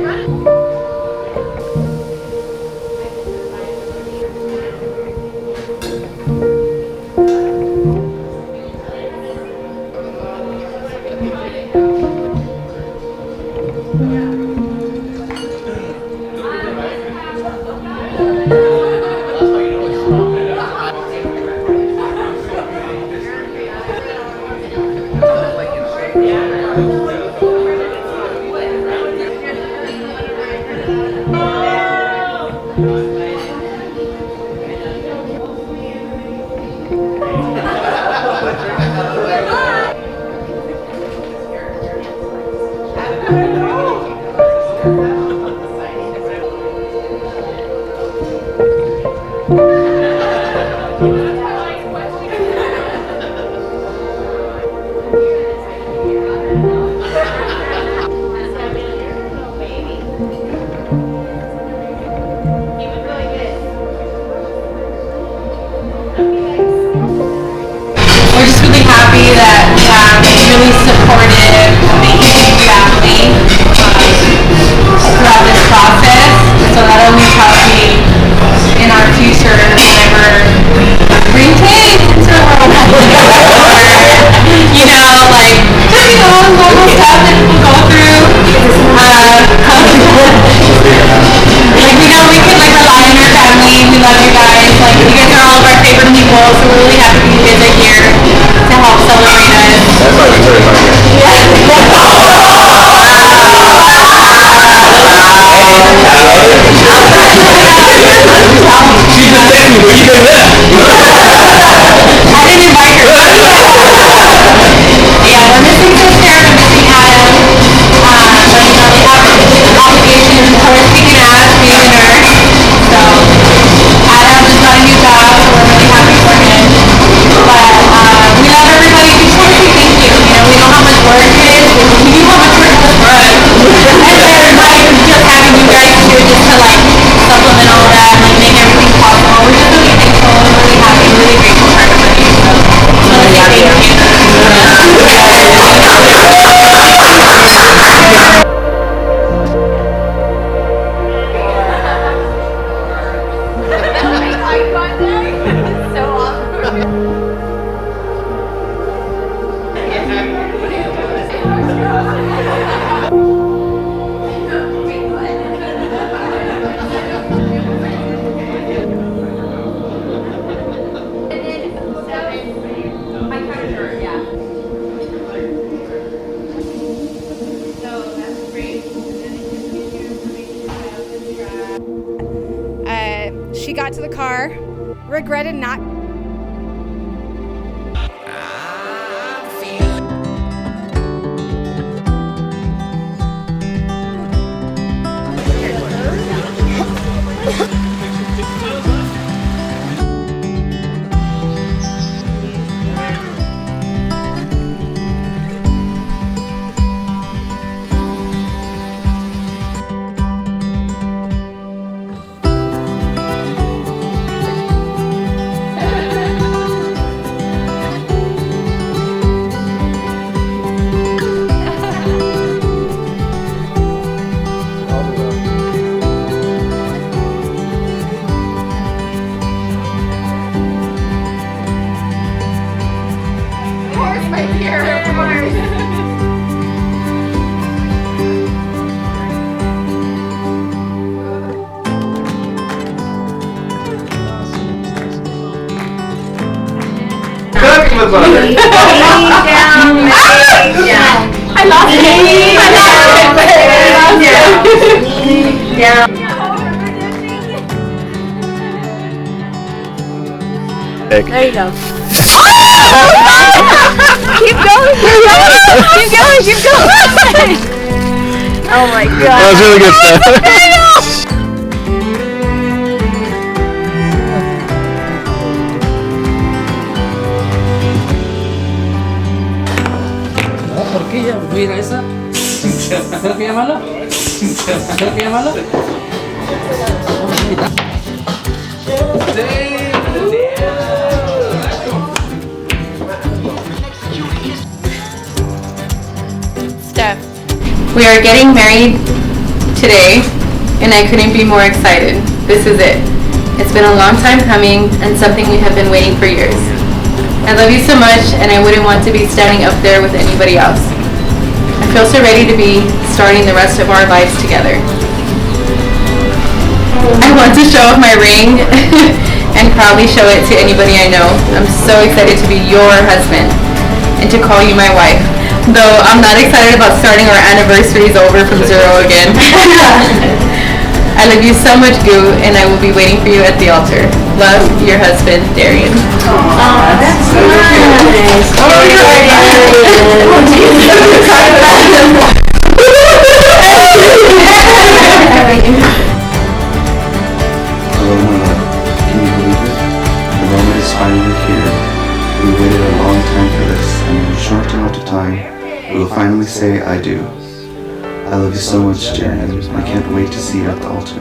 We're just really happy that we have a really supportive, amazing family throughout this process. So that only helps me in our future whenever we bring kids into the world. You know, like, just, you know, normal stuff that people go through. Like, we know we can, like, rely on our family. We love you guys. Like, you guys are all of our favorite people, so we're really happy you guys are here to help celebrate us. That's why we started talking. She's a baby, where you been at? I didn't invite her. Yeah, we're missing sister, we're missing Adam. But, you know, they have obligations, of course, kicking ass, being a nurse. So, Adam just got a new job, so we're really happy for him. But, we love everybody. We just want to say thank you. You know, we know how much work it is. We knew how much work it was for us. And then, like, just having you guys here just to, like, supplement all that and, like, make everything possible. We're just really thankful and really happy, really grateful for everybody. So, really happy. She got to the car, regretted not. I lost it. Down. There you go. Keep going, keep going, keep going, keep going. Oh my god. That was really good stuff. Horquilla, mira esa. ¿Sabes qué llamarlo? ¿Sabes qué llamarlo? Steph, we are getting married today, and I couldn't be more excited. This is it. It's been a long time coming and something we have been waiting for years. I love you so much, and I wouldn't want to be standing up there with anybody else. I feel so ready to be starting the rest of our lives together. I want to show off my ring and proudly show it to anybody I know. I'm so excited to be your husband and to call you my wife. Though I'm not excited about starting our anniversaries over from zero again. I love you so much, Goo, and I will be waiting for you at the altar. Love, your husband, Darian. That's nice. Hello, my love. Can you believe it? The moment is finally here. We waited a long time for this, and in a short amount of time, we will finally say I do. I love you so much, Darian. I can't wait to see you at the altar.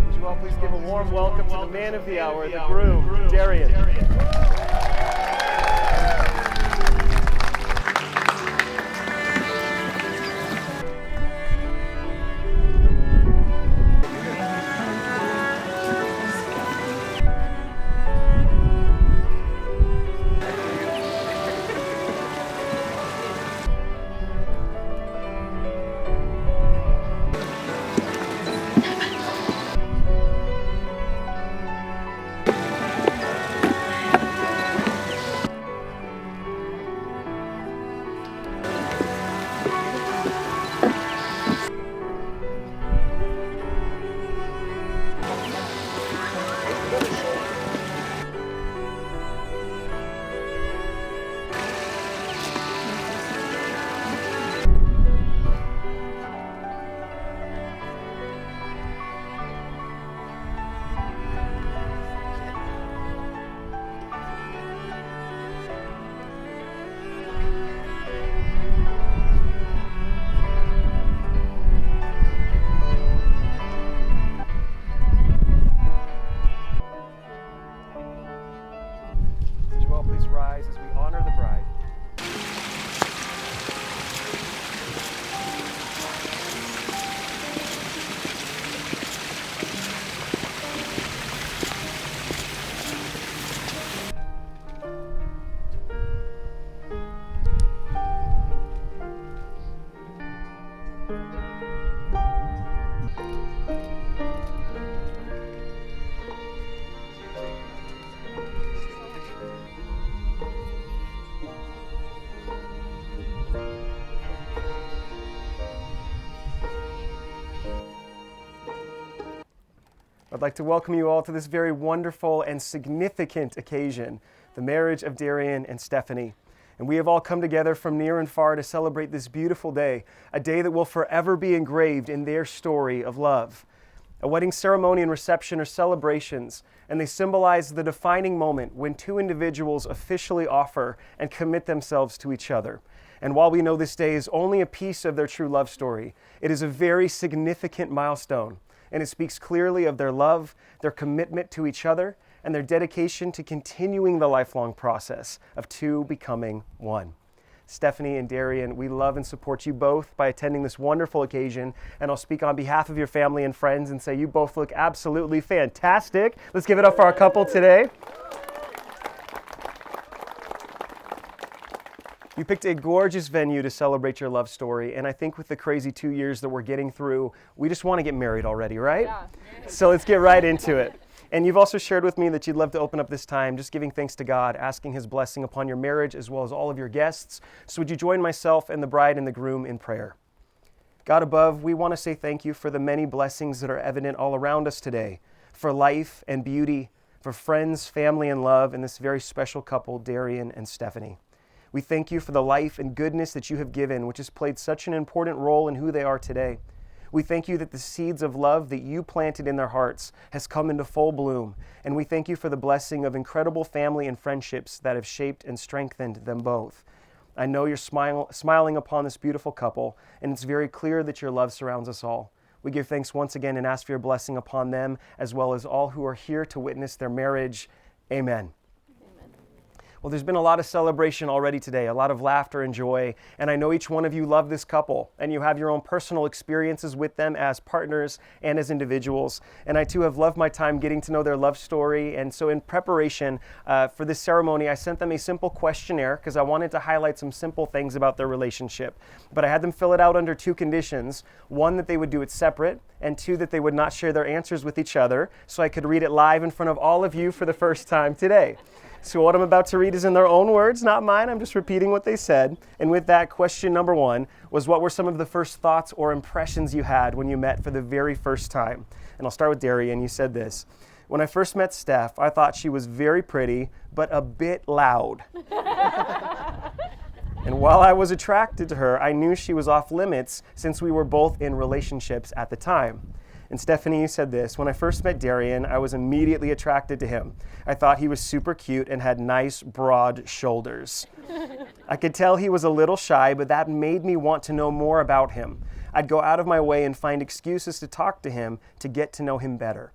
Would you all please give a warm welcome to the man of the hour, the groom, Darian. Would you all please rise as we honor the bride? I'd like to welcome you all to this very wonderful and significant occasion, the marriage of Darian and Stephanie. And we have all come together from near and far to celebrate this beautiful day, a day that will forever be engraved in their story of love. A wedding ceremony and reception are celebrations, and they symbolize the defining moment when two individuals officially offer and commit themselves to each other. And while we know this day is only a piece of their true love story, it is a very significant milestone, and it speaks clearly of their love, their commitment to each other, and their dedication to continuing the lifelong process of two becoming one. Stephanie and Darian, we love and support you both by attending this wonderful occasion, and I'll speak on behalf of your family and friends and say you both look absolutely fantastic. Let's give it up for our couple today. You picked a gorgeous venue to celebrate your love story, and I think with the crazy 2 years that we're getting through, we just want to get married already, right? Yeah. So let's get right into it. And you've also shared with me that you'd love to open up this time just giving thanks to God, asking His blessing upon your marriage as well as all of your guests. So would you join myself and the bride and the groom in prayer? God above, we want to say thank you for the many blessings that are evident all around us today, for life and beauty, for friends, family, and love in this very special couple, Darian and Stephanie. We thank you for the life and goodness that you have given, which has played such an important role in who they are today. We thank you that the seeds of love that you planted in their hearts has come into full bloom. And we thank you for the blessing of incredible family and friendships that have shaped and strengthened them both. I know you're smiling upon this beautiful couple, and it's very clear that your love surrounds us all. We give thanks once again and ask for your blessing upon them, as well as all who are here to witness their marriage. Amen. Well, there's been a lot of celebration already today, a lot of laughter and joy, and I know each one of you love this couple, and you have your own personal experiences with them as partners and as individuals, and I too have loved my time getting to know their love story, and so in preparation for this ceremony, I sent them a simple questionnaire because I wanted to highlight some simple things about their relationship, but I had them fill it out under two conditions: one, that they would do it separate, and two, that they would not share their answers with each other, so I could read it live in front of all of you for the first time today. So what I'm about to read is in their own words, not mine. I'm just repeating what they said. And with that, question number one was, what were some of the first thoughts or impressions you had when you met for the very first time? And I'll start with Darian. You said this: when I first met Steph, I thought she was very pretty, but a bit loud. And while I was attracted to her, I knew she was off limits since we were both in relationships at the time. And Stephanie, you said this: when I first met Darian, I was immediately attracted to him. I thought he was super cute and had nice, broad shoulders. I could tell he was a little shy, but that made me want to know more about him. I'd go out of my way and find excuses to talk to him to get to know him better.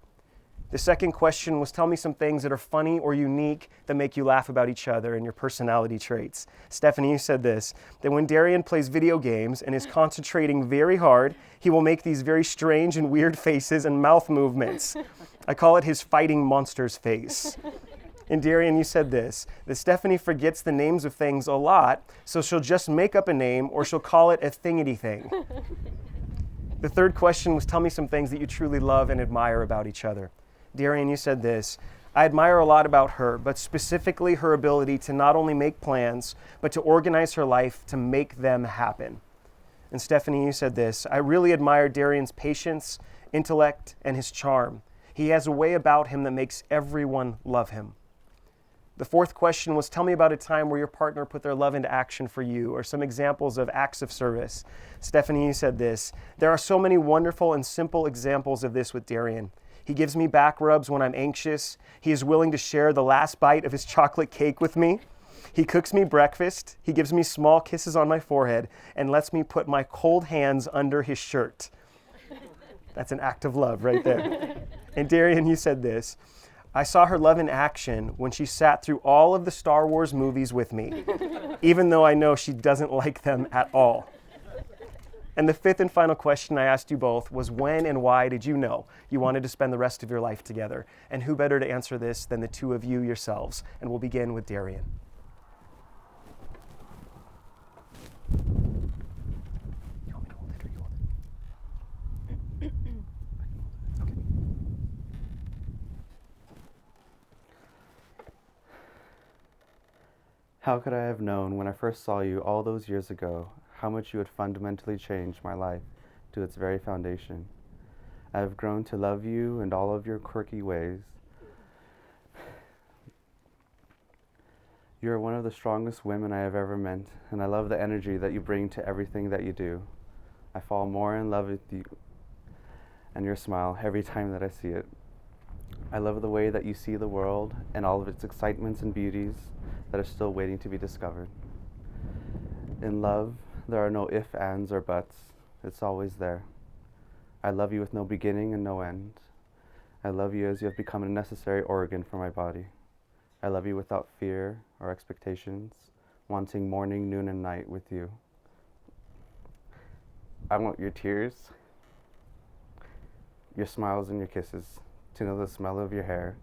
The second question was, tell me some things that are funny or unique that make you laugh about each other and your personality traits. Stephanie, you said this: that when Darian plays video games and is concentrating very hard, he will make these very strange and weird faces and mouth movements. I call it his fighting monsters face. And Darian, you said this: that Stephanie forgets the names of things a lot, so she'll just make up a name or she'll call it a thingity thing. The third question was, tell me some things that you truly love and admire about each other. Darian, you said this: I admire a lot about her, but specifically her ability to not only make plans, but to organize her life to make them happen. And Stephanie, you said this: I really admire Darian's patience, intellect, and his charm. He has a way about him that makes everyone love him. The fourth question was, tell me about a time where your partner put their love into action for you, or some examples of acts of service. Stephanie, you said this: there are so many wonderful and simple examples of this with Darian. He gives me back rubs when I'm anxious. He is willing to share the last bite of his chocolate cake with me. He cooks me breakfast. He gives me small kisses on my forehead and lets me put my cold hands under his shirt. That's an act of love right there. And Darian, you said this: I saw her love in action when she sat through all of the Star Wars movies with me, even though I know she doesn't like them at all. And the fifth and final question I asked you both was, when and why did you know you wanted to spend the rest of your life together? And who better to answer this than the two of you yourselves? And we'll begin with Darian. You want me to hold it or you hold it? Okay. How could I have known when I first saw you all those years ago how much you would fundamentally change my life to its very foundation? I have grown to love you and all of your quirky ways. You are one of the strongest women I have ever met, and I love the energy that you bring to everything that you do. I fall more in love with you and your smile every time that I see it. I love the way that you see the world and all of its excitements and beauties that are still waiting to be discovered. In love, there are no ifs, ands, or buts. It's always there. I love you with no beginning and no end. I love you as you have become a necessary organ for my body. I love you without fear or expectations, wanting morning, noon, and night with you. I want your tears, your smiles, and your kisses, to know the smell of your hair,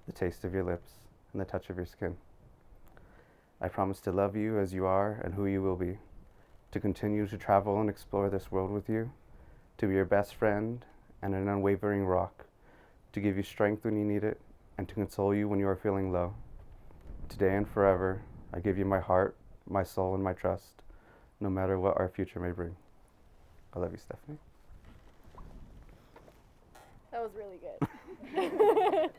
the taste of your lips, and the touch of your skin. I promise to love you as you are and who you will be, to continue to travel and explore this world with you, to be your best friend and an unwavering rock, to give you strength when you need it, and to console you when you are feeling low. Today and forever, I give you my heart, my soul, and my trust, no matter what our future may bring. I love you, Stephanie. That was really good.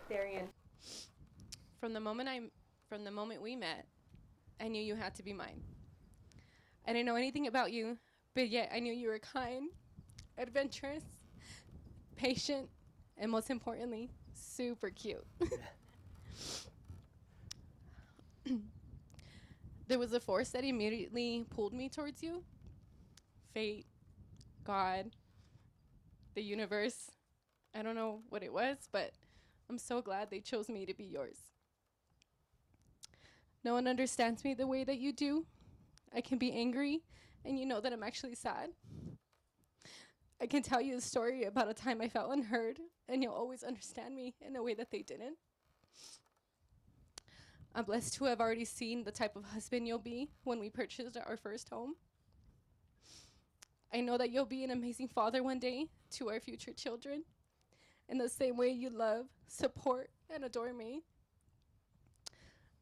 Darian, from the moment we met, I knew you had to be mine. I didn't know anything about you, but yet I knew you were kind, adventurous, patient, and most importantly, super cute. There was a force that immediately pulled me towards you. Fate, God, the universe. I don't know what it was, but I'm so glad they chose me to be yours. No one understands me the way that you do. I can be angry, and you know that I'm actually sad. I can tell you a story about a time I felt unheard, and you'll always understand me in a way that they didn't. I'm blessed to have already seen the type of husband you'll be when we purchased our first home. I know that you'll be an amazing father one day to our future children, in the same way you love, support, and adore me.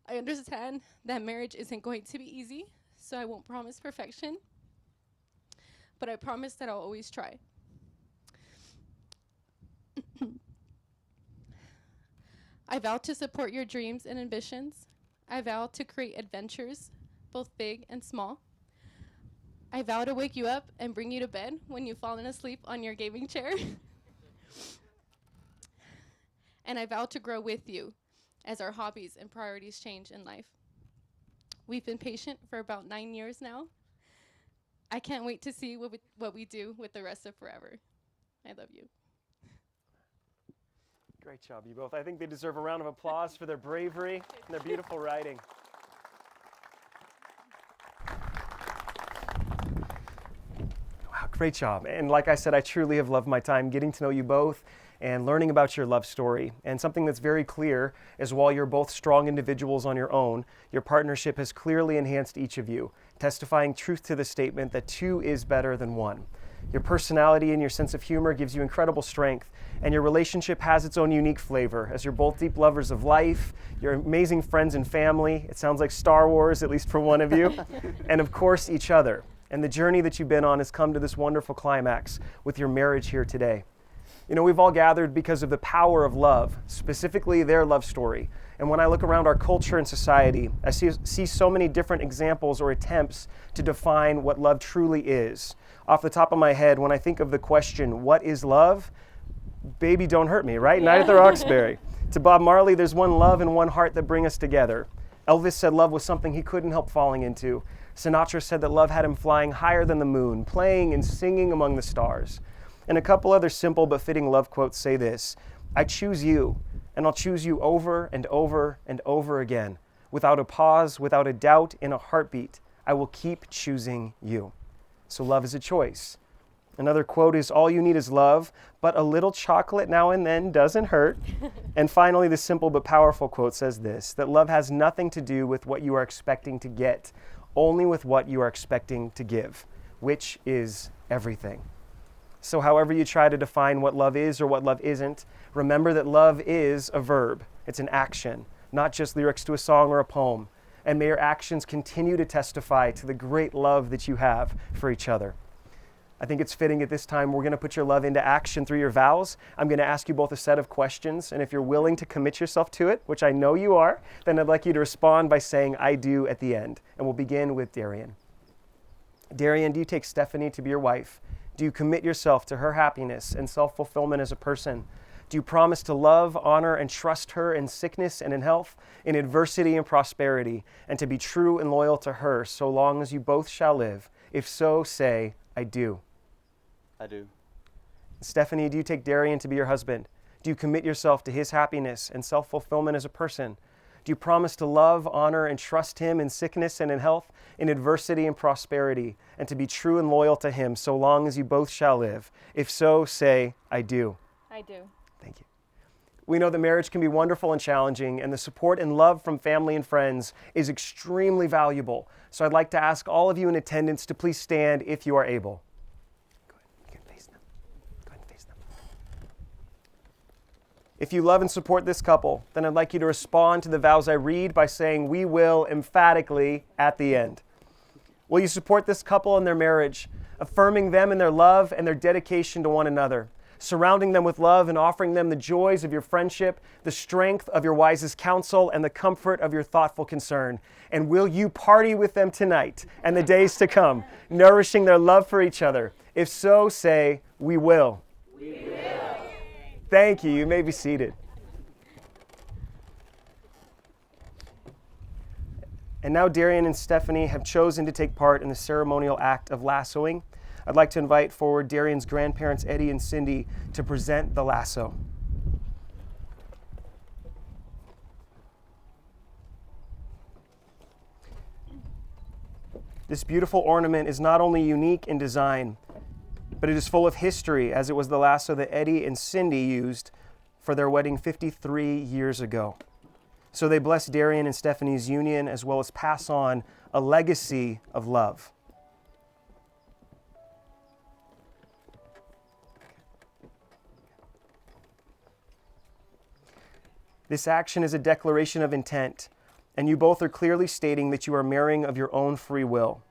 I understand that marriage isn't going to be easy, so I won't promise perfection, but I promise that I'll always try. I vow to support your dreams and ambitions. I vow to create adventures, both big and small. I vow to wake you up and bring you to bed when you've fallen asleep on your gaming chair. And I vow to grow with you as our hobbies and priorities change in life. We've been patient for about 9 years now. I can't wait to see what we do with the rest of forever. I love you. Great job, you both. I think they deserve a round of applause for their bravery and their beautiful writing. Wow, great job. And like I said, I truly have loved my time getting to know you both and learning about your love story. And something that's very clear is while you're both strong individuals on your own, your partnership has clearly enhanced each of you, testifying truth to the statement that two is better than one. Your personality and your sense of humor gives you incredible strength, and your relationship has its own unique flavor, as you're both deep lovers of life, you're amazing friends and family. It sounds like Star Wars, at least for one of you, and of course, each other. And the journey that you've been on has come to this wonderful climax with your marriage here today. You know, we've all gathered because of the power of love, specifically their love story. And when I look around our culture and society, I see so many different examples or attempts to define what love truly is. Off the top of my head, when I think of the question, what is love? Baby, don't hurt me, right? Yeah. Night at the Roxbury. To Bob Marley, there's one love and one heart that bring us together. Elvis said love was something he couldn't help falling into. Sinatra said that love had him flying higher than the moon, playing and singing among the stars. And a couple other simple but fitting love quotes say this: I choose you, and I'll choose you over and over and over again. Without a pause, without a doubt, in a heartbeat, I will keep choosing you. So love is a choice. Another quote is, all you need is love, but a little chocolate now and then doesn't hurt. And finally, the simple but powerful quote says this, that love has nothing to do with what you are expecting to get, only with what you are expecting to give, which is everything. So however you try to define what love is or what love isn't, remember that love is a verb. It's an action, not just lyrics to a song or a poem. And may your actions continue to testify to the great love that you have for each other. I think it's fitting at this time we're going to put your love into action through your vows. I'm going to ask you both a set of questions, and if you're willing to commit yourself to it, which I know you are, then I'd like you to respond by saying, I do at the end. And we'll begin with Darian. Darian, do you take Stephanie to be your wife? Do you commit yourself to her happiness and self-fulfillment as a person? Do you promise to love, honor, and trust her in sickness and in health, in adversity and prosperity, and to be true and loyal to her so long as you both shall live? If so, say, I do. I do. Stephanie, do you take Darian to be your husband? Do you commit yourself to his happiness and self-fulfillment as a person? Do you promise to love, honor, and trust him in sickness and in health, in adversity and prosperity, and to be true and loyal to him so long as you both shall live? If so, say, I do. I do. Thank you. We know that marriage can be wonderful and challenging, and the support and love from family and friends is extremely valuable. So I'd like to ask all of you in attendance to please stand if you are able. Go ahead. You can face them. Go ahead and face them. If you love and support this couple, then I'd like you to respond to the vows I read by saying, "We will," emphatically at the end. Will you support this couple in their marriage, affirming them in their love and their dedication to one another, surrounding them with love and offering them the joys of your friendship, the strength of your wisest counsel, and the comfort of your thoughtful concern? And will you party with them tonight and the days to come, nourishing their love for each other? If so, say, "We will." We will. Thank you. You may be seated. And now Darian and Stephanie have chosen to take part in the ceremonial act of lassoing. I'd like to invite forward Darian's grandparents, Eddie and Cindy, to present the lasso. This beautiful ornament is not only unique in design, but it is full of history, as it was the lasso that Eddie and Cindy used for their wedding 53 years ago. So they bless Darian and Stephanie's union, as well as pass on a legacy of love. This action is a declaration of intent, and you both are clearly stating that you are marrying of your own free will.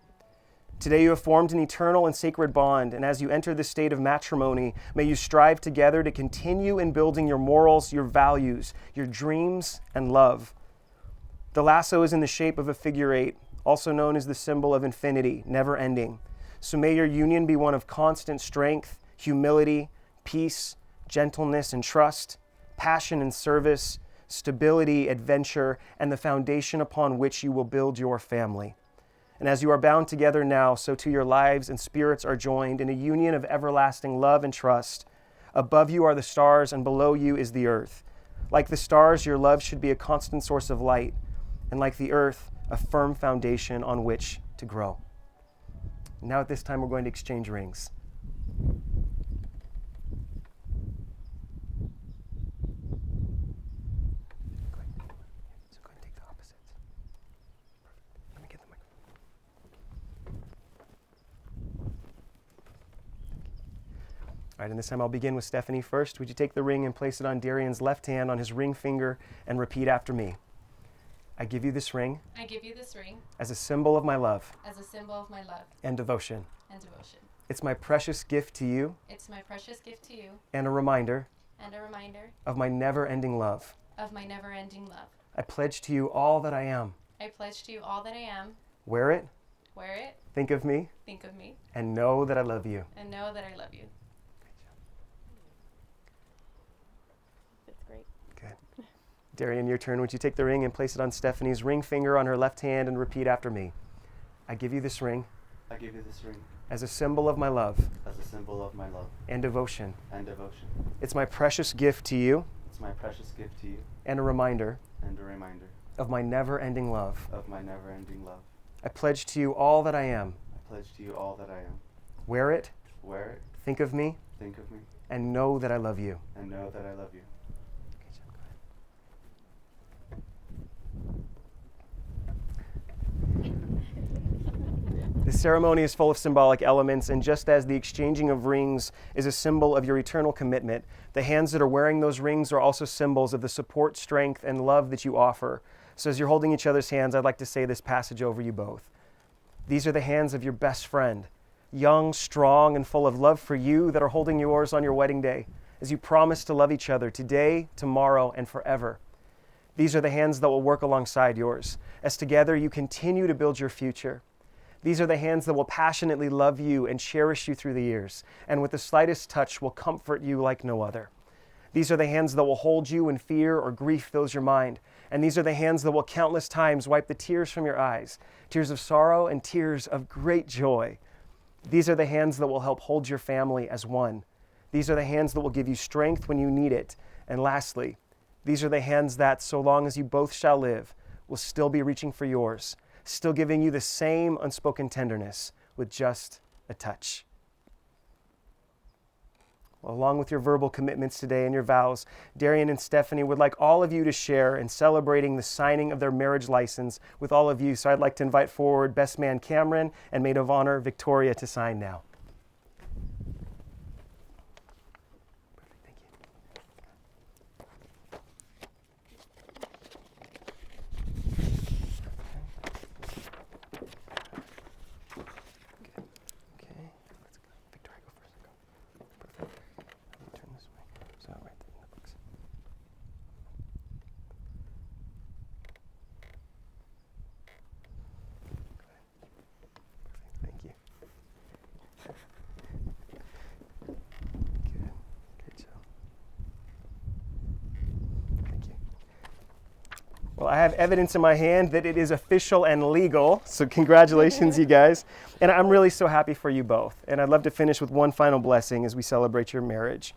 Today you have formed an eternal and sacred bond, and as you enter this state of matrimony, may you strive together to continue in building your morals, your values, your dreams, and love. The lasso is in the shape of a figure 8, also known as the symbol of infinity, never ending. So may your union be one of constant strength, humility, peace, gentleness, and trust, passion and service, stability, adventure, and the foundation upon which you will build your family. And as you are bound together now, so too your lives and spirits are joined in a union of everlasting love and trust. Above you are the stars, and below you is the earth. Like the stars, your love should be a constant source of light, and like the earth, a firm foundation on which to grow. Now at this time, we're going to exchange rings. All right, and this time I'll begin with Stephanie first. Would you take the ring and place it on Darian's left hand on his ring finger and repeat after me? I give you this ring. I give you this ring as a symbol of my love. As a symbol of my love. And devotion. And devotion. It's my precious gift to you. It's my precious gift to you. And a reminder. And a reminder. Of my never-ending love. Of my never-ending love. I pledge to you all that I am. I pledge to you all that I am. Wear it. Wear it. Think of me. Think of me. And know that I love you. And know that I love you. Darian, your turn. Would you take the ring and place it on Stephanie's ring finger on her left hand and repeat after me? I give you this ring. I give you this ring. As a symbol of my love. As a symbol of my love. And devotion. And devotion. It's my precious gift to you. It's my precious gift to you. And a reminder. And a reminder. Of my never-ending love. Of my never-ending love. I pledge to you all that I am. I pledge to you all that I am. Wear it. Wear it. Think of me. Think of me. And know that I love you. And know that I love you. This ceremony is full of symbolic elements, and just as the exchanging of rings is a symbol of your eternal commitment, the hands that are wearing those rings are also symbols of the support, strength, and love that you offer. So as you're holding each other's hands, I'd like to say this passage over you both. These are the hands of your best friend, young, strong, and full of love for you, that are holding yours on your wedding day, as you promise to love each other today, tomorrow, and forever. These are the hands that will work alongside yours, as together you continue to build your future. These are the hands that will passionately love you and cherish you through the years, and with the slightest touch will comfort you like no other. These are the hands that will hold you when fear or grief fills your mind, and these are the hands that will countless times wipe the tears from your eyes, tears of sorrow and tears of great joy. These are the hands that will help hold your family as one. These are the hands that will give you strength when you need it. And lastly, these are the hands that, so long as you both shall live, will still be reaching for yours, still giving you the same unspoken tenderness with just a touch. Well, along with your verbal commitments today and your vows, Darian and Stephanie would like all of you to share in celebrating the signing of their marriage license with all of you. So I'd like to invite forward best man Cameron and maid of honor Victoria to sign now. Well, I have evidence in my hand that it is official and legal, so congratulations, you guys. And I'm really so happy for you both. And I'd love to finish with one final blessing as we celebrate your marriage.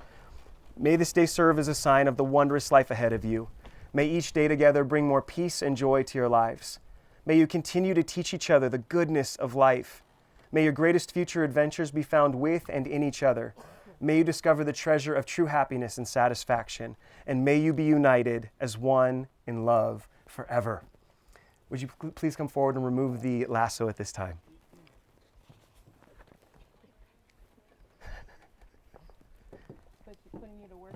May this day serve as a sign of the wondrous life ahead of you. May each day together bring more peace and joy to your lives. May you continue to teach each other the goodness of life. May your greatest future adventures be found with and in each other. May you discover the treasure of true happiness and satisfaction. And may you be united as one in love forever. Would you please come forward and remove the lasso at this time? Putting you to work.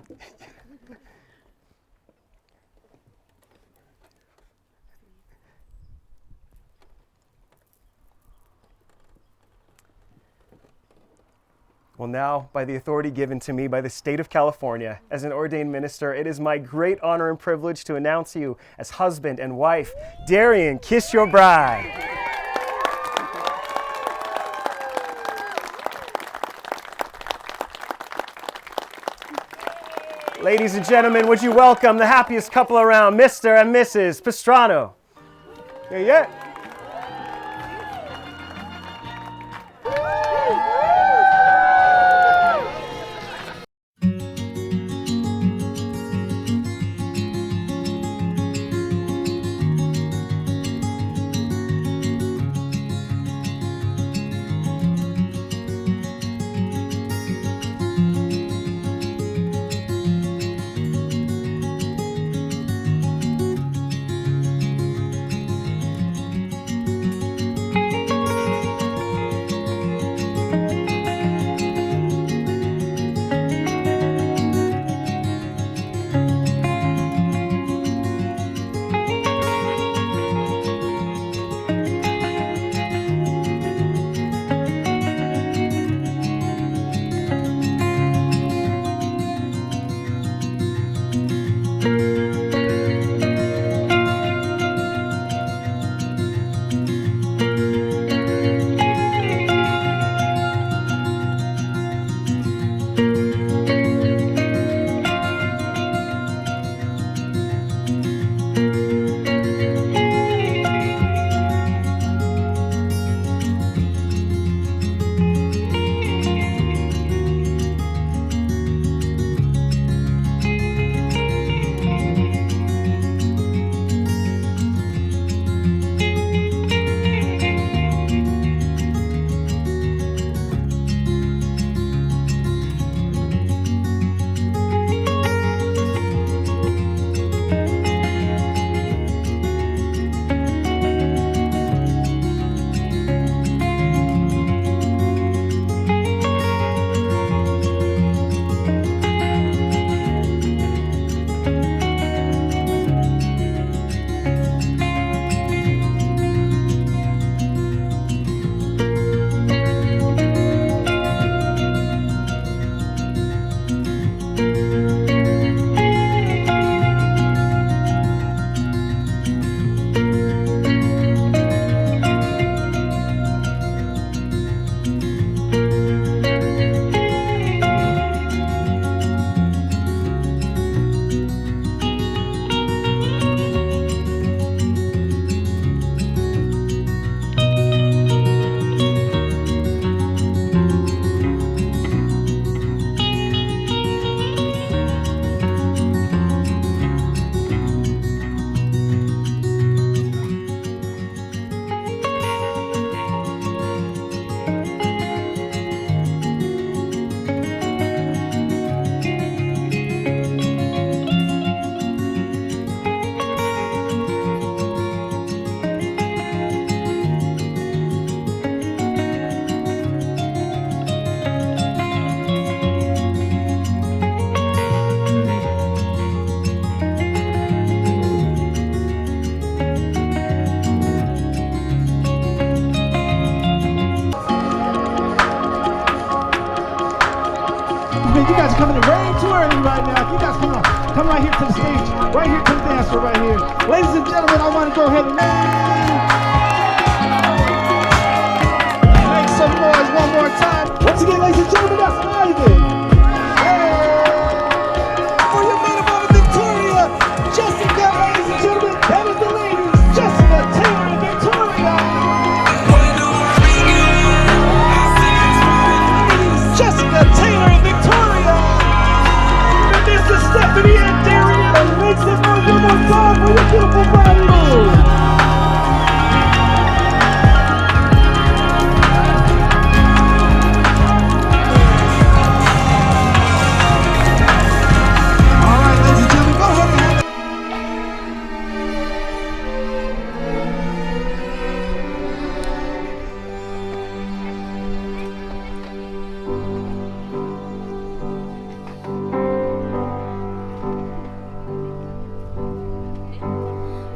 Well, now, by the authority given to me by the state of California as an ordained minister, it is my great honor and privilege to announce you as husband and wife. Darian, kiss your bride. Ladies and gentlemen, would you welcome the happiest couple around, Mr. and Mrs. Pastrano. Yeah, yeah. party right now. If you guys come right here to the stage, right here to the dance floor right here. Ladies and gentlemen, I want to go ahead and make some noise one more time. Once again, ladies and gentlemen, that's Ivan. For your main event, Victoria, Jessica, ladies and gentlemen, that is the ladies, Jessica, Taylor, and Victoria. Jessica, Taylor, and Victoria. And this is Stephanie and Darian. Make some noise one more time for your beautiful body.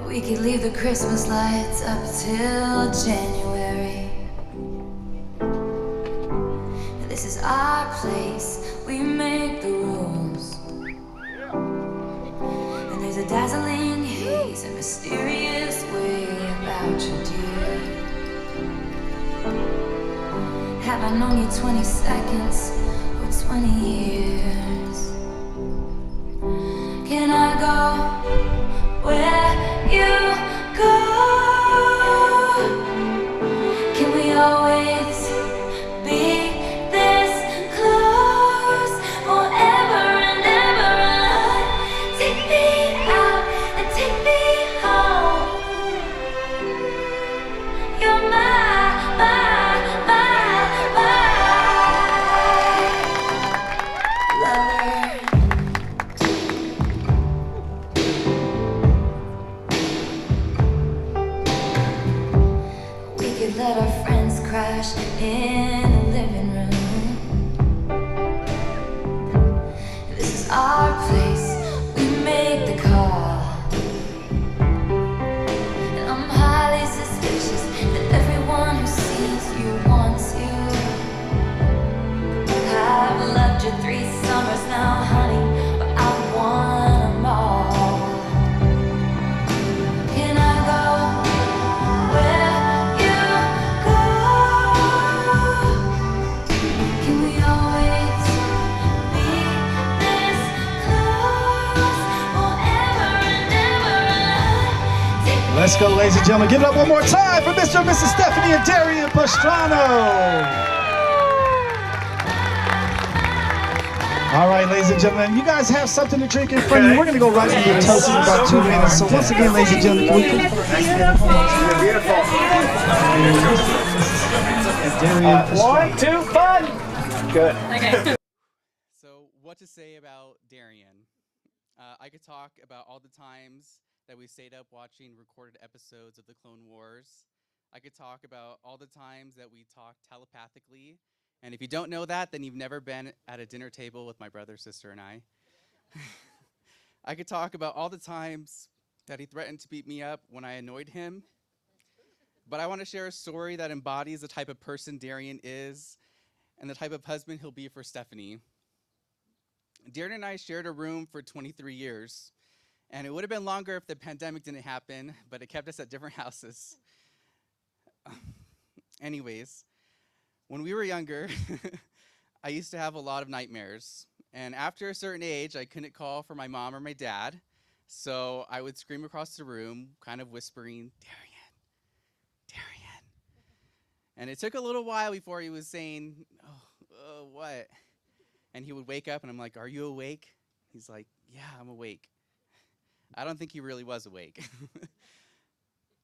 We could leave the Christmas lights up till January. This is our place, we make the rules. And there's a dazzling haze, a mysterious way about you, dear. Have I known you 20 seconds or 20 years? Can I go where you go? Can we always be this close forever and ever? Take me out and take me home. You're my lover. Let our friends crash in the living room. This is our place, we make the call. And I'm highly suspicious that everyone who sees you wants you. I've loved you 3 summers now, honey, but I want them all. Can I go where Let's go, ladies and gentlemen. Give it up one more time for Mr. and Mrs. Stephanie and Darian Pastrano. All right, ladies and gentlemen, you guys have something to drink in front of you. We're going to go right into the toast in about 2 minutes. So once again, ladies and gentlemen, we can... Beautiful. One, two, fun. Good. Okay. So, what to say about Darian? I could talk about all the times that we stayed up watching recorded episodes of the Clone Wars. I could talk about all the times that we talked telepathically. And if you don't know that, then you've never been at a dinner table with my brother, sister, and I. I could talk about all the times that he threatened to beat me up when I annoyed him. But I want to share a story that embodies the type of person Darian is and the type of husband he'll be for Stephanie. Darian and I shared a room for 23 years. And it would have been longer if the pandemic didn't happen, but it kept us at different houses. Anyways, when we were younger, I used to have a lot of nightmares. And after a certain age, I couldn't call for my mom or my dad. So I would scream across the room, kind of whispering, Darian, Darian. And it took a little while before he was saying, what? And he would wake up and I'm like, are you awake? He's like, yeah, I'm awake. I don't think he really was awake.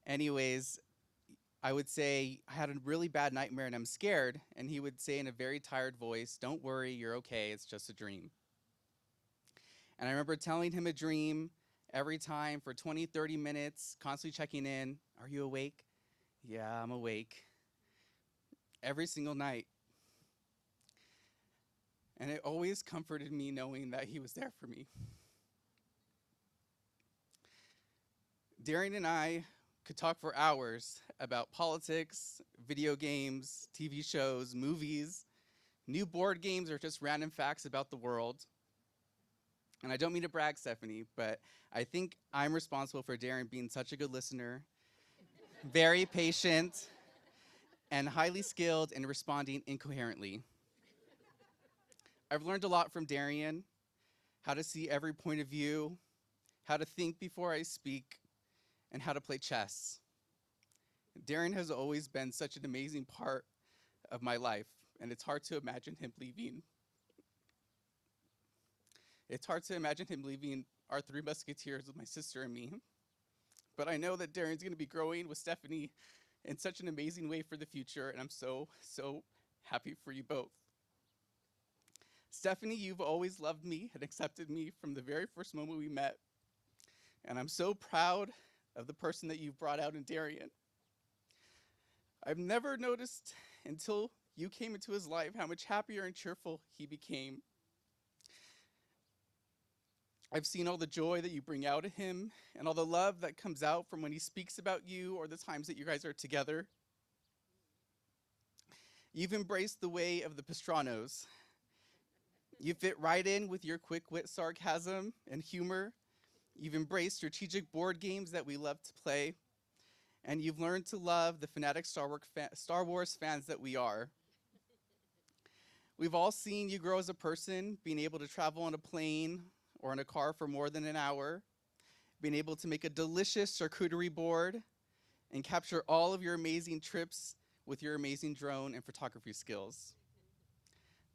Anyways, I would say, I had a really bad nightmare and I'm scared. And he would say in a very tired voice, don't worry, you're okay, it's just a dream. And I remember telling him a dream every time for 20, 30 minutes, constantly checking in. Are you awake? Yeah, I'm awake. Every single night. And it always comforted me knowing that he was there for me. Darian and I could talk for hours about politics, video games, TV shows, movies, new board games, or just random facts about the world. And I don't mean to brag, Stephanie, but I think I'm responsible for Darren being such a good listener, very patient, and highly skilled in responding incoherently. I've learned a lot from Darian, how to see every point of view, how to think before I speak, and how to play chess. Darren has always been such an amazing part of my life, and it's hard to imagine him leaving. It's hard to imagine him leaving our three musketeers with my sister and me. But I know that Darren's gonna be growing with Stephanie in such an amazing way for the future, and I'm so, so happy for you both. Stephanie, you've always loved me and accepted me from the very first moment we met. And I'm so proud of the person that you've brought out in Darian. I've never noticed until you came into his life how much happier and cheerful he became. I've seen all the joy that you bring out of him and all the love that comes out from when he speaks about you or the times that you guys are together. You've embraced the way of the Pastranos. You fit right in with your quick wit sarcasm and humor. You've embraced strategic board games that we love to play. And you've learned to love the fanatic Star Wars fans that we are. We've all seen you grow as a person, being able to travel on a plane or in a car for more than an hour, being able to make a delicious charcuterie board, and capture all of your amazing trips with your amazing drone and photography skills.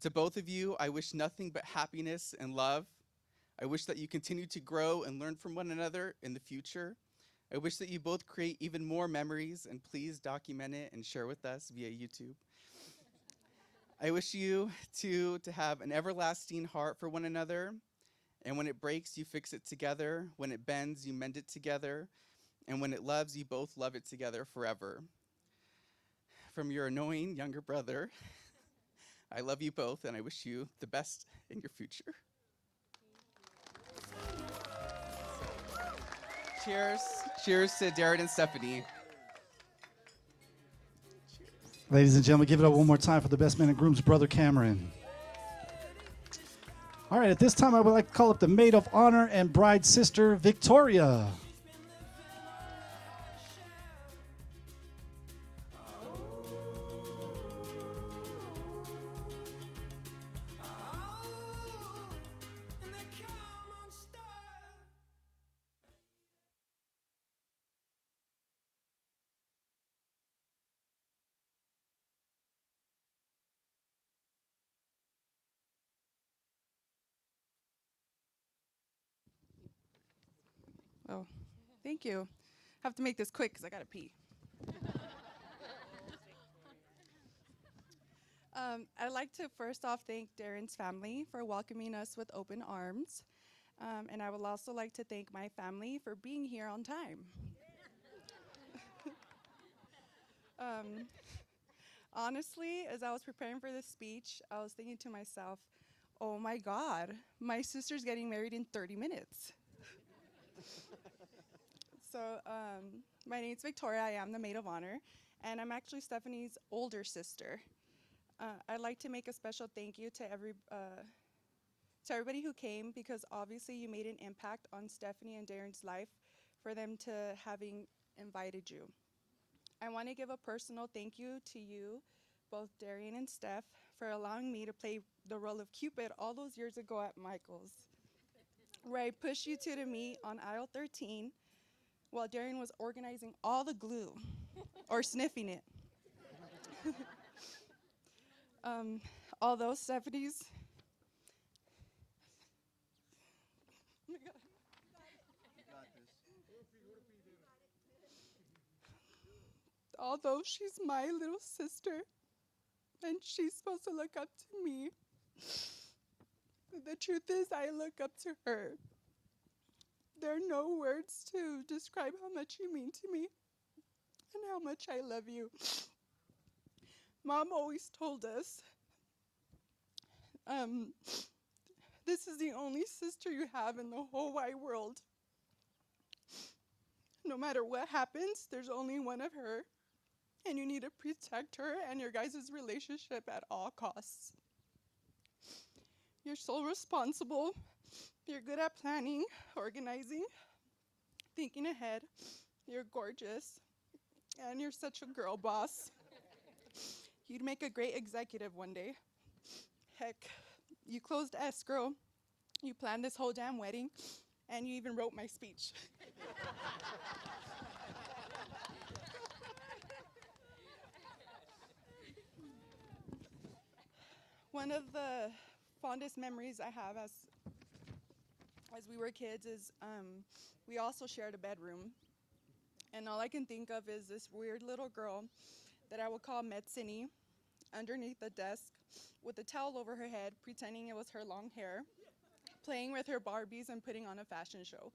To both of you, I wish nothing but happiness and love. I wish that you continue to grow and learn from one another in the future. I wish that you both create even more memories, and please document it and share with us via YouTube. I wish you two to have an everlasting heart for one another, and when it breaks, you fix it together. When it bends, you mend it together. And when it loves, you both love it together forever. From your annoying younger brother, I love you both, and I wish you the best in your future. Cheers. Cheers to Darren and Stephanie. Ladies and gentlemen, give it up one more time for the best man and groom's brother, Cameron. All right, at this time, I would like to call up the maid of honor and bride's sister, Victoria. Oh, thank you. I have to make this quick because I got to pee. I'd like to first off thank Darren's family for welcoming us with open arms. And I would also like to thank my family for being here on time. Honestly, as I was preparing for this speech, I was thinking to myself, oh my God, my sister's getting married in 30 minutes. So my name's Victoria. I am the maid of honor, and I'm actually Stephanie's older sister. I'd like to make a special thank you to everybody who came, because obviously you made an impact on Stephanie and Darren's life for them to having invited you. I want to give a personal thank you to you, both Darren and Steph, for allowing me to play the role of Cupid all those years ago at Michael's, where I pushed you two to meet on aisle 13 while Darren was organizing all the glue, or sniffing it. Although Stephanie's, oh my God. Although she's my little sister and she's supposed to look up to me, the truth is I look up to her. There are no words to describe how much you mean to me and how much I love you. Mom always told us, this is the only sister you have in the whole wide world. No matter what happens, there's only one of her, and you need to protect her and your guys' relationship at all costs. You're so responsible You're good at planning, organizing, thinking ahead. You're gorgeous, and you're such a girl boss. You'd make a great executive one day. Heck, you closed escrow, you planned this whole damn wedding, and you even wrote my speech. One of the fondest memories I have as we were kids is we also shared a bedroom. And all I can think of is this weird little girl that I would call Metsini underneath the desk with a towel over her head, pretending it was her long hair, playing with her Barbies and putting on a fashion show.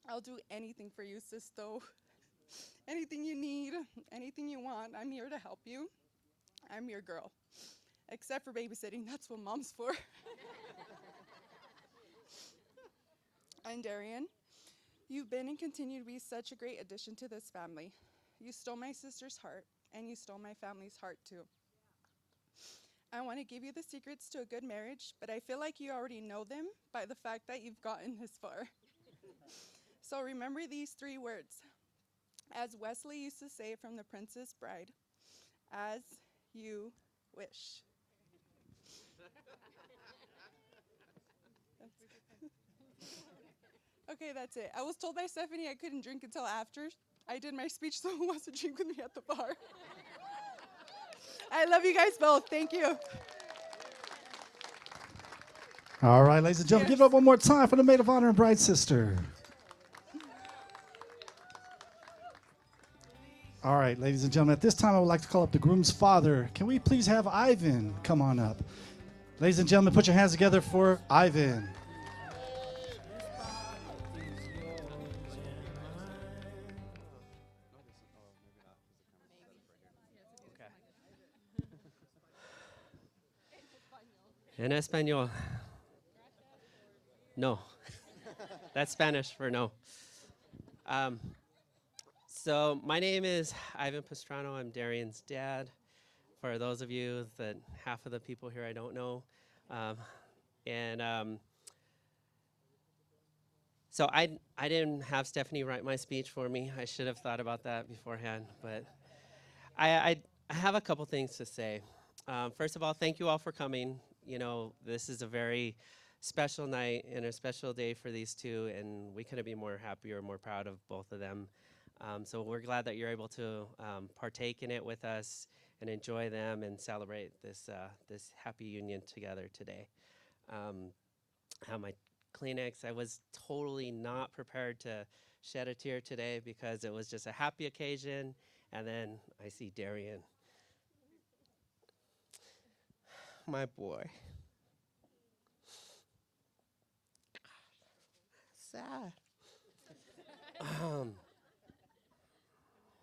I'll do anything for you, Sisto. Anything you need, anything you want, I'm here to help you. I'm your girl. Except for babysitting, that's what mom's for. I'm Darian. You've been and continue to be such a great addition to this family. You stole my sister's heart, and you stole my family's heart too. I want to give you the secrets to a good marriage, but I feel like you already know them by the fact that you've gotten this far. So remember these 3 words. As Wesley used to say from The Princess Bride, as you wish. Okay, that's it. I was told by Stephanie I couldn't drink until after I did my speech, so who wants to drink with me at the bar? I love you guys both. Thank you. All right, ladies and gentlemen, give it up one more time for the maid of honor and bride sister. All right, ladies and gentlemen, at this time I would like to call up the groom's father. Can we please have Ivan come on up? Ladies and gentlemen, put your hands together for Ivan. En español. No. That's Spanish for no. So my name is Ivan Pastrano. I'm Darian's dad. For those of you that half of the people here I don't know. So I didn't have Stephanie write my speech for me. I should have thought about that beforehand. But I have a couple things to say. First of all, thank you all for coming. You know, this is a very special night and a special day for these two, and we couldn't be more happy or more proud of both of them. So we're glad that you're able to partake in it with us and enjoy them and celebrate this this happy union together today. I have my Kleenex. I was totally not prepared to shed a tear today because it was just a happy occasion, and then I see Darian. My boy. Sad.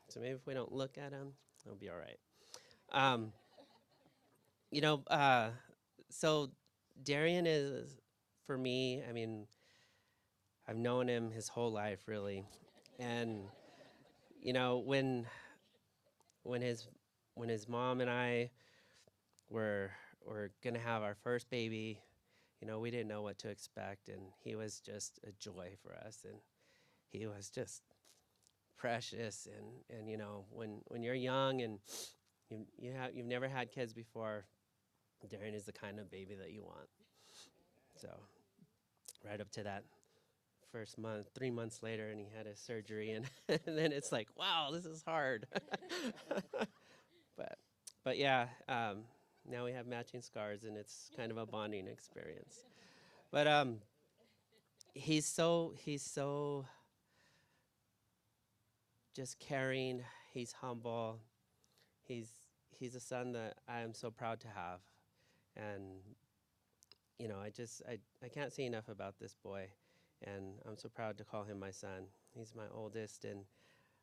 So maybe if we don't look at him, it'll be all right. You know, so Darian is, for me, I mean, I've known him his whole life, really. And, you know, when his mom and I were going to have our first baby, you know, we didn't know what to expect, and he was just a joy for us, and he was just precious. And you know, when you're young and you've never had kids before, Darren is the kind of baby that you want. So right up to that first month, 3 months later, and he had his surgery, and, and then it's like, wow, this is hard. but yeah, now we have matching scars, and it's kind of a bonding experience. But he's so just caring. He's humble. He's a son that I am so proud to have, and you know, I can't say enough about this boy, and I'm so proud to call him my son. He's my oldest, and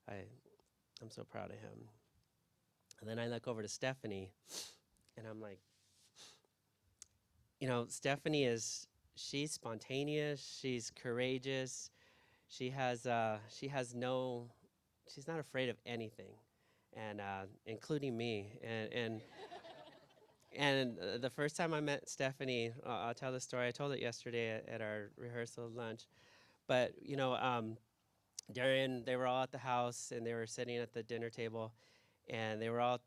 I'm so proud of him. And then I look over to Stephanie, and I'm like, you know, she's spontaneous, she's courageous, she's not afraid of anything, and including me, the first time I met Stephanie, I'll tell the story. I told it yesterday at our rehearsal lunch. But, Darian, they were all at the house, and they were sitting at the dinner table, and they were all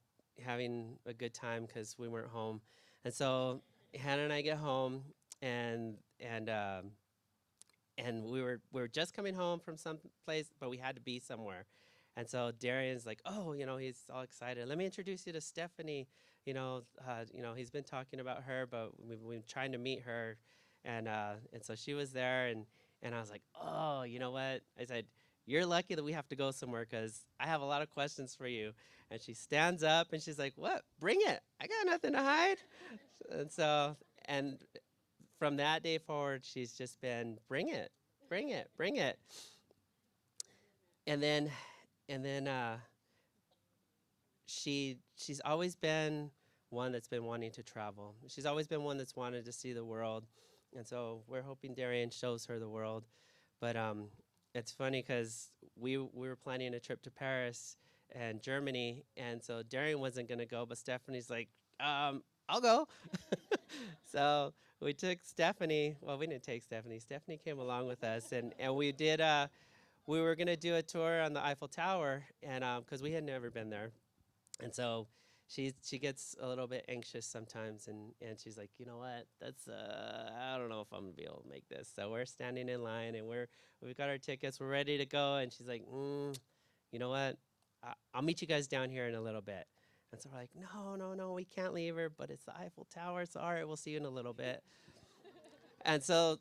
having a good time because we weren't home. And so Hannah and I get home, and we were just coming home from some place, but we had to be somewhere. And so Darian's like, oh, he's all excited. Let me introduce you to Stephanie. He's been talking about her, but we've been trying to meet her. And so she was there, and I was like, oh, you know what? I said, you're lucky that we have to go somewhere because I have a lot of questions for you. And she stands up, and she's like, what? Bring it. I got nothing to hide. And from that day forward, she's just been, bring it, bring it, bring it. And then she's always been one that's been wanting to travel. She's always been one that's wanted to see the world. And so we're hoping Darian shows her the world. But it's funny because we were planning a trip to Paris and Germany. And so Darian wasn't going to go, but Stephanie's like, I'll go. So we took Stephanie. Well, we didn't take Stephanie. Stephanie came along with us. And we did, we were going to do a tour on the Eiffel Tower, and because we had never been there. And so she gets a little bit anxious sometimes, and she's like, you know what, that's I don't know if I'm gonna be able to make this. So we're standing in line, and we've got our tickets, we're ready to go, and she's like, you know what, I'll meet you guys down here in a little bit. And so we're like, no, we can't leave her, but it's the Eiffel Tower, so all right, we'll see you in a little bit. And so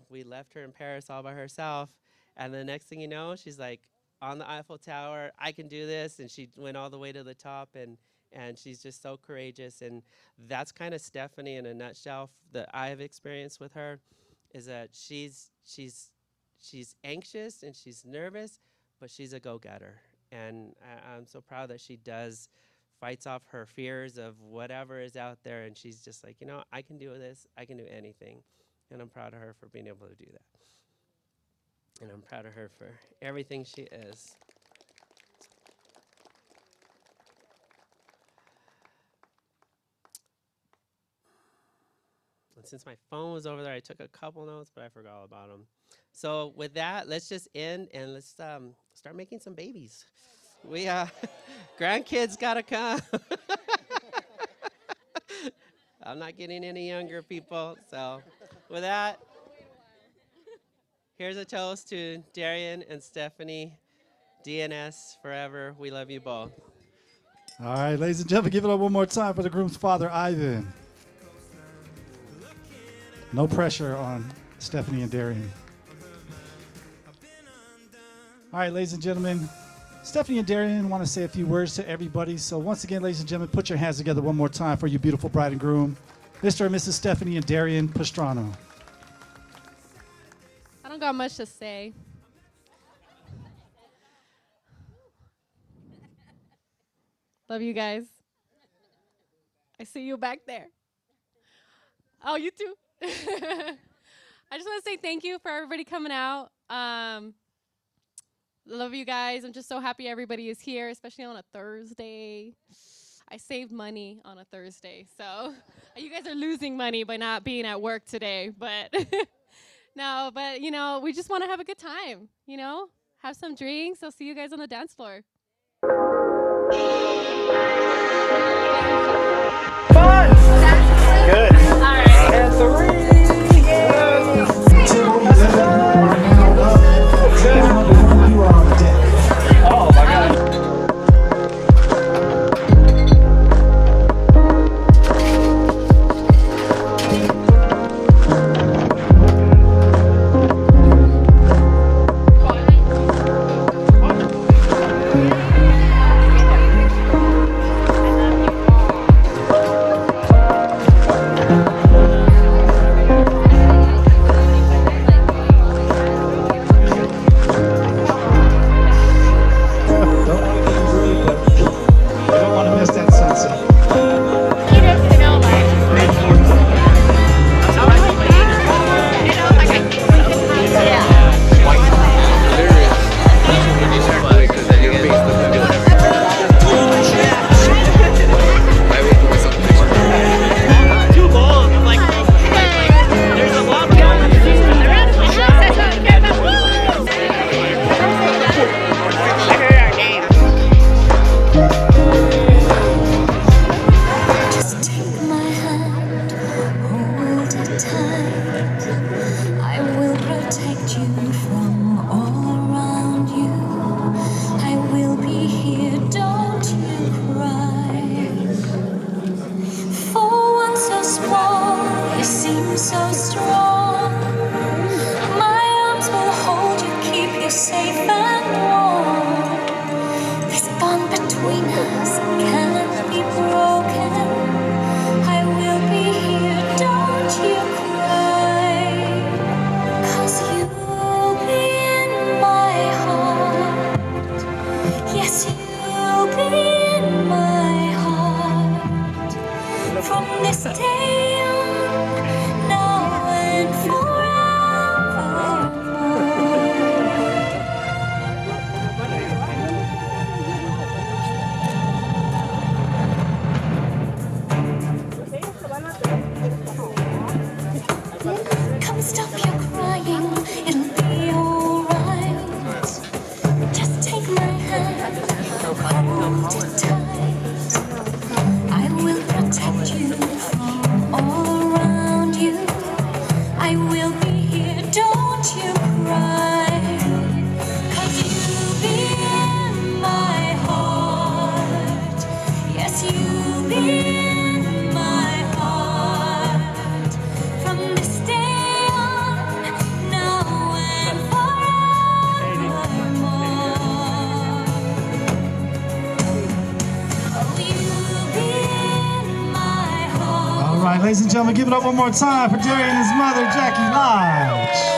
we left her in Paris all by herself, and the next thing you know, she's like, on the Eiffel Tower, I can do this, and she went all the way to the top, and she's just so courageous. And that's kind of Stephanie in a nutshell that I've experienced with her, is that she's anxious and she's nervous, but she's a go-getter. And I'm so proud that she fights off her fears of whatever is out there, and she's just like, I can do this, I can do anything. And I'm proud of her for being able to do that. And I'm proud of her for everything she is. And since my phone was over there, I took a couple notes, but I forgot all about them. So with that, let's just end, and let's start making some babies. We grandkids gotta come. I'm not getting any younger, people. So with that, here's a toast to Darian and Stephanie. DNS forever. We love you both. All right, ladies and gentlemen, give it up one more time for the groom's father, Ivan. No pressure on Stephanie and Darian. All right, ladies and gentlemen, Stephanie and Darian want to say a few words to everybody. So once again, ladies and gentlemen, put your hands together one more time for your beautiful bride and groom, Mr. and Mrs. Stephanie and Darian Pastrano. I don't got much to say. Love you guys. I see you back there. Oh, you too. I just want to say thank you for everybody coming out. Love you guys. I'm just so happy everybody is here, especially on a Thursday. I saved money on a Thursday, so you guys are losing money by not being at work today, but no, but we just want to have a good time, have some drinks. I'll see you guys on the dance floor. Fun! Good. All right. And 3. Oh my God. right, ladies and gentlemen, give it up one more time for Darian and his mother, Jackie Lodge.